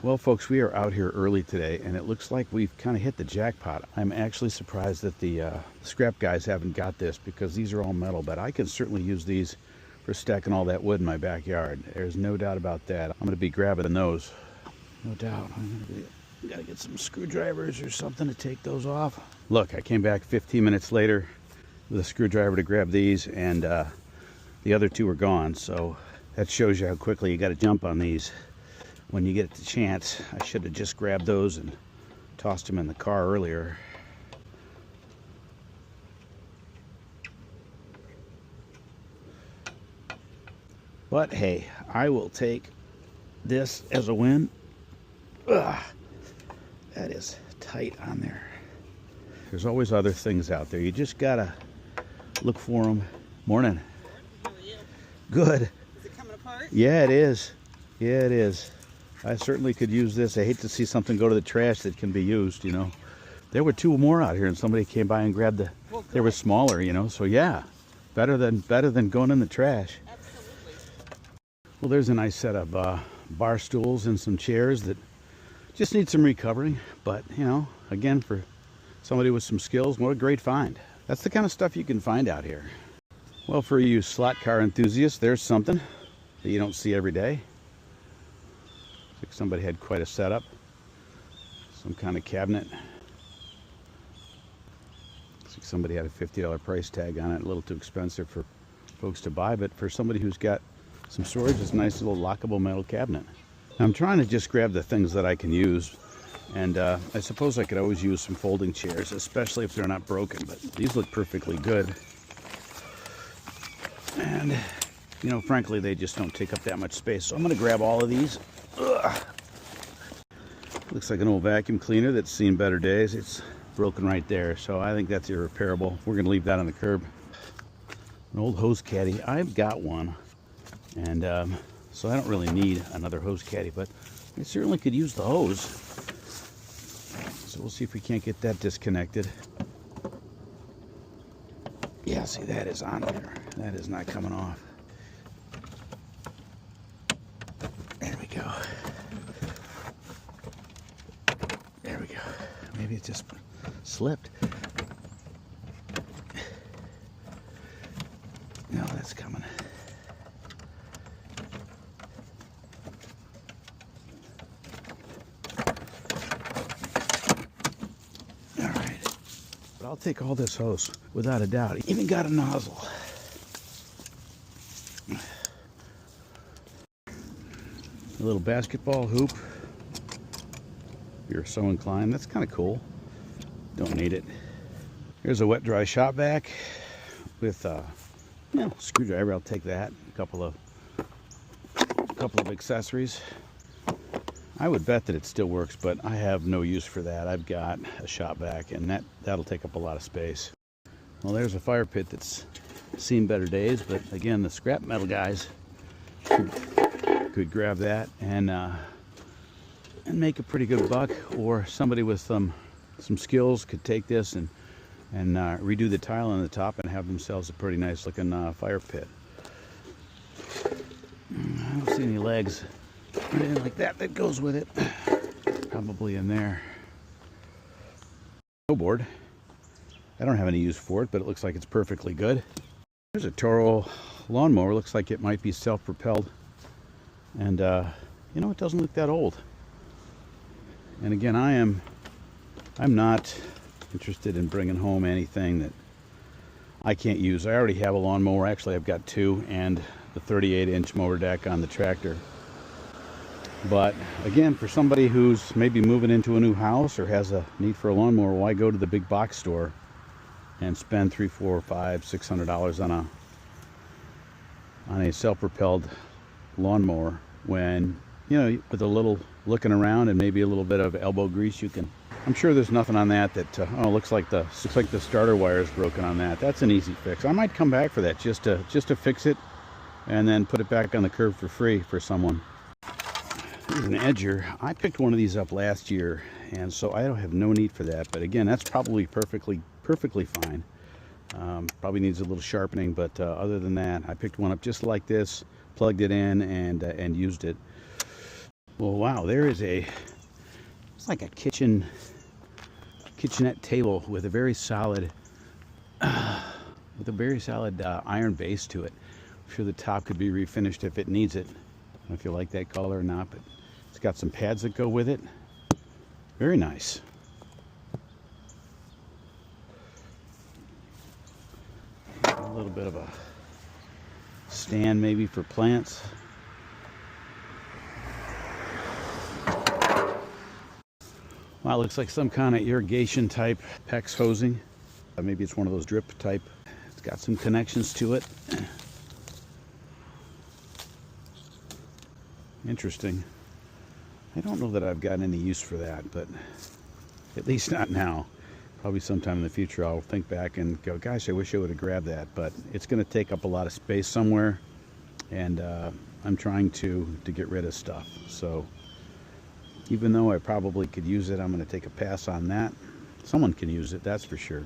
Well, folks, we are out here early today, and it looks like we've kind of hit the jackpot. I'm actually surprised that the scrap guys haven't got this, because these are all metal, but I can certainly use these for stacking all that wood in my backyard. There's no doubt about that. I'm going to be grabbing those. No doubt. I got to get some screwdrivers or something to take those off. Look, I came back 15 minutes later with a screwdriver to grab these, and the other two are gone, so that shows you how quickly you got to jump on these. When you get the chance, I should have just grabbed those and tossed them in the car earlier. But hey, I will take this as a win. Ugh, that is tight on there. There's always other things out there. You just gotta look for them. Morning. How are you? Good. Is it coming apart? Yeah, it is. Yeah, it is. I certainly could use this. I hate to see something go to the trash that can be used, you know. There were two more out here, and somebody came by and grabbed the. Well, they were smaller, you know. So yeah, better than going in the trash. Absolutely. Well, there's a nice set of bar stools and some chairs that just need some recovering. But you know, again, for somebody with some skills, what a great find. That's the kind of stuff you can find out here. Well, for you slot car enthusiasts, there's something that you don't see every day. Looks like somebody had quite a setup. Some kind of cabinet. Looks like somebody had a $50 price tag on it. A little too expensive for folks to buy, but for somebody who's got some storage, it's a nice little lockable metal cabinet. Now, I'm trying to just grab the things that I can use, and I suppose I could always use some folding chairs, especially if they're not broken, but these look perfectly good. And you know, frankly, they just don't take up that much space, so I'm going to grab all of these. Ugh. Looks like an old vacuum cleaner that's seen better days. It's broken right there, so I think that's irreparable. We're going to leave that on the curb. An old hose caddy. I've got one, and so I don't really need another hose caddy, but I certainly could use the hose. So we'll see if we can't get that disconnected. Yeah, see, that is on there. That is not coming off. There we go. There we go. Maybe it just slipped. No, that's coming. All right. But I'll take all this hose without a doubt. Even got a nozzle. A little basketball hoop, if you're so inclined. That's kind of cool. Don't need it. Here's a wet dry shop vac with screwdriver. I'll take that. A couple of accessories. I would bet that it still works, but I have no use for that. I've got a shop vac, and that'll take up a lot of space. Well, there's a fire pit that's seen better days, but again, the scrap metal guys could grab that and make a pretty good buck, or somebody with some skills could take this and redo the tile on the top and have themselves a pretty nice looking fire pit. I don't see any legs or anything like that goes with it. Probably in there. Snowboard. I don't have any use for it, but it looks like it's perfectly good. There's a Toro lawnmower. Looks like it might be self-propelled. And you know, it doesn't look that old. And again, I'm not interested in bringing home anything that I can't use. I already have a lawnmower. Actually, I've got two, and the 38-inch mower deck on the tractor. But again, for somebody who's maybe moving into a new house or has a need for a lawnmower, why go to the big box store and spend $300, $400, $500, $600 on a self-propelled lawnmower, when, you know, with a little looking around and maybe a little bit of elbow grease, you can. I'm sure there's nothing on that looks like the starter wire is broken on that. That's an easy fix. I might come back for that just to fix it and then put it back on the curb for free for someone. Here's an edger. I picked one of these up last year, and so I don't have no need for that. But again, that's probably perfectly fine. Probably needs a little sharpening, but other than that, I picked one up just like this, plugged it in, and used it. Well, wow, there is it's like a kitchenette table with a very solid iron base to it. I'm sure the top could be refinished if it needs it. I don't know if you like that color or not, but it's got some pads that go with it. Very nice. A little bit of a stand maybe for plants. Wow, it looks like some kind of irrigation type PEX hosing. Maybe it's one of those drip type. It's got some connections to it. Interesting. I don't know that I've got any use for that, but at least not now. Probably sometime in the future I'll think back and go, gosh, I wish I would have grabbed that. But it's going to take up a lot of space somewhere, and I'm trying to get rid of stuff. So even though I probably could use it, I'm going to take a pass on that. Someone can use it, that's for sure.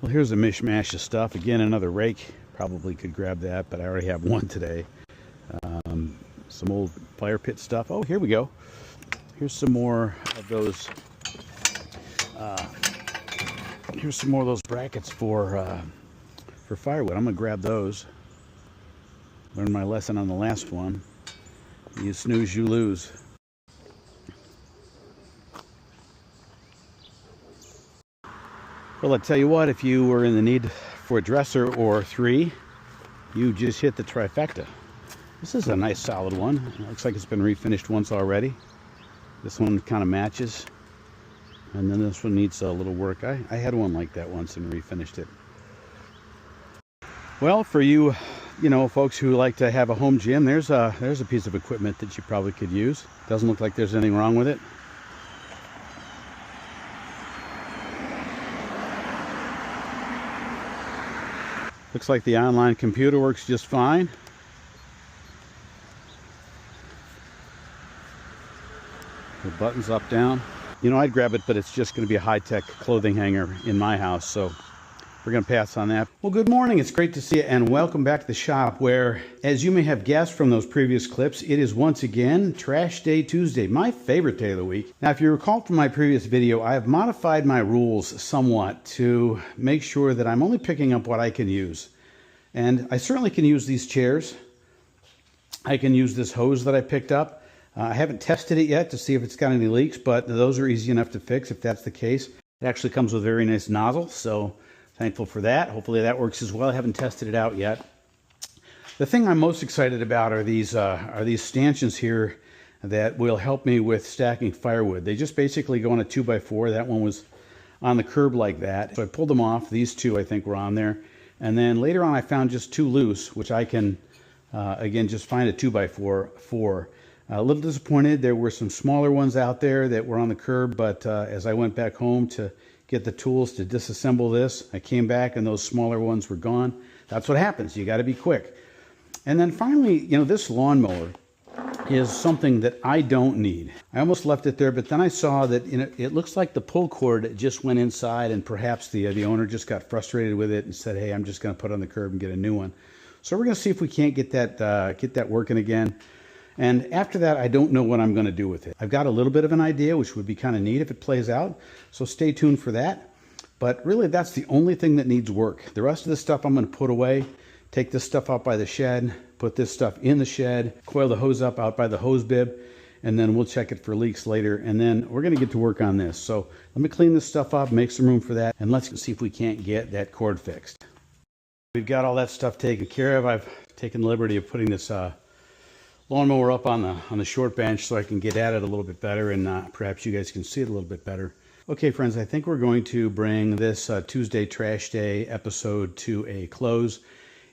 Well, here's a mishmash of stuff. Again, another rake. Probably could grab that, but I already have one today. Some old fire pit stuff. Oh, here we go. Here's some more of those. Here's some more of those brackets for firewood. I'm gonna grab those. Learned my lesson on the last one. You snooze, you lose. Well, I tell you what, if you were in the need for a dresser or three, you just hit the trifecta. This is a nice solid one. It looks like it's been refinished once already. This one kind of matches. And then this one needs a little work. I had one like that once and refinished it. Well, for you folks who like to have a home gym, there's a piece of equipment that you probably could use. Doesn't look like there's anything wrong with it. Looks like the online computer works just fine. The buttons up, down. I'd grab it, but it's just going to be a high-tech clothing hanger in my house, so we're going to pass on that. Well, good morning. It's great to see you, and welcome back to the shop where, as you may have guessed from those previous clips, it is once again Trash Day Tuesday, my favorite day of the week. Now, if you recall from my previous video, I have modified my rules somewhat to make sure that I'm only picking up what I can use. And I certainly can use these chairs. I can use this hose that I picked up. I haven't tested it yet to see if it's got any leaks, but those are easy enough to fix if that's the case. It actually comes with a very nice nozzle, so thankful for that. Hopefully that works as well. I haven't tested it out yet. The thing I'm most excited about are these stanchions here that will help me with stacking firewood. They just basically go on a 2x4. That one was on the curb like that. So I pulled them off. These two I think were on there. And then later on I found just two loose, which I can, again, just find a 2x4 for. A little disappointed. There were some smaller ones out there that were on the curb, but as I went back home to get the tools to disassemble this, I came back and those smaller ones were gone. That's what happens. You got to be quick. And then finally, this lawnmower is something that I don't need. I almost left it there, but then I saw that it looks like the pull cord just went inside, and perhaps the owner just got frustrated with it and said, hey, I'm just going to put it on the curb and get a new one. So we're going to see if we can't get that working again. And after that, I don't know what I'm going to do with it. I've got a little bit of an idea, which would be kind of neat if it plays out. So stay tuned for that. But really, that's the only thing that needs work. The rest of the stuff I'm going to put away. Take this stuff out by the shed, put this stuff in the shed, coil the hose up out by the hose bib, and then we'll check it for leaks later. And then we're going to get to work on this. So let me clean this stuff up, make some room for that, and let's see if we can't get that cord fixed. We've got all that stuff taken care of. I've taken the liberty of putting this lawnmower up on the short bench so I can get at it a little bit better, and perhaps you guys can see it a little bit better. Okay, friends, I think we're going to bring this Tuesday Trash Day episode to a close.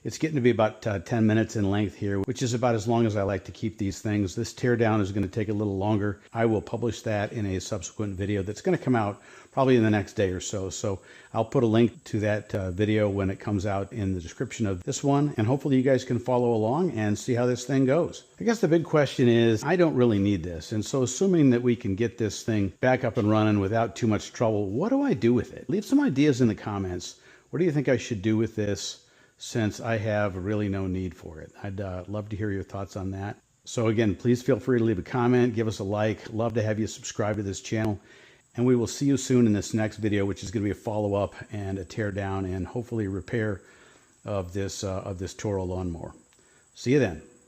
It's getting to be about 10 minutes in length here, which is about as long as I like to keep these things. This teardown is going to take a little longer. I will publish that in a subsequent video that's going to come out probably in the next day or so. So I'll put a link to that video when it comes out in the description of this one. And hopefully you guys can follow along and see how this thing goes. I guess the big question is, I don't really need this. And so assuming that we can get this thing back up and running without too much trouble, what do I do with it? Leave some ideas in the comments. What do you think I should do with this, since I have really no need for it? I'd love to hear your thoughts on that. So again, please feel free to leave a comment, give us a like. Love to have you subscribe to this channel. And we will see you soon in this next video, which is going to be a follow-up and a tear down and hopefully repair of this Toro lawnmower. See you then.